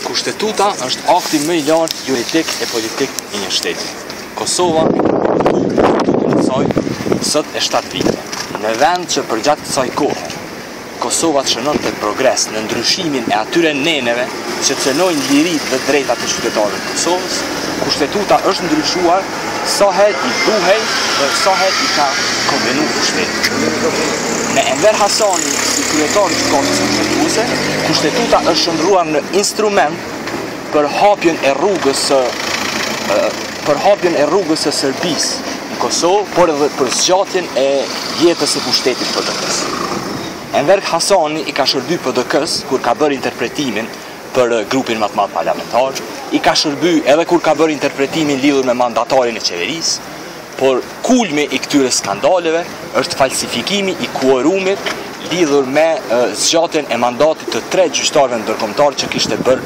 Kushtetuta është akti më i lartë juridik e politik i një shteti. Kosova në saj sot e 7 vite. Në vend që përgjatë kësaj kohe, Kosova të shënon të progres në ndryshimin e atyre neneve që cënojnë lirit dhe drejtat e qytetarëve të Kosovës, kushtetuta është ndryshuar sa herë i duhej dhe sa herë i ka konvenu kushteti. Me Enver Hasani si kryetar i gjykatës kushtetuese, kushtetuta është shndruar në instrument për hapjen e rrugës së Serbisë në Kosovë, por edhe për zgjatjen e jetës së pushtetit PDK-s. Enver Hasani i ka shërby PDK-s kur ka bërë interpretimin për grupin më të madh parlamentar, i ka shërby edhe kur ka bërë interpretimin lidhur me mandatarin e qeverisë, por kulmi i këtyre skandaleve është falsifikimi i kuorumit lidhur me zgjatjen e mandatit të 3 gjyqtarëve ndërkombëtar që kishte bërë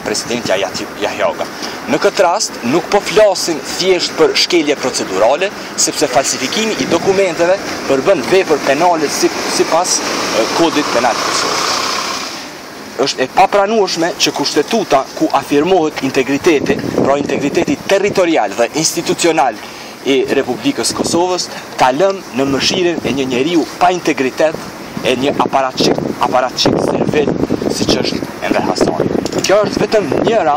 presidentja Jahjaga. Në këtë rast nuk po flasim thjesht për shkelje procedurale, sepse falsifikimi i dokumenteve përbën vepër penale sipas kodit penal të Kosovës. Është e papranueshme që kushtetuta ku afirmohet integriteti, pra integriteti territorial dhe institucional i Republikës Kosovës, ta lëmë në mëshirën e një njeriu pa integritet e një aparatçik servil siç është Enver Hasani. Kjo është vetëm njëra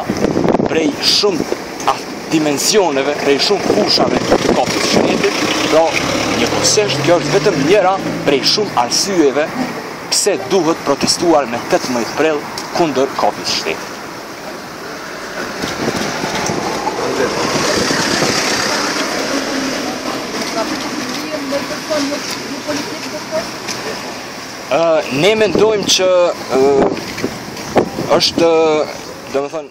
prej shumë dimensioneve, prej shumë fushave të kapit të shtetit, pra njëkohësisht kjo është vetëm njëra prej shumë arsyeve pse duhet protestuar me 18 prill kundër kapit të shtetit. Ne mendojmë që është, domethënë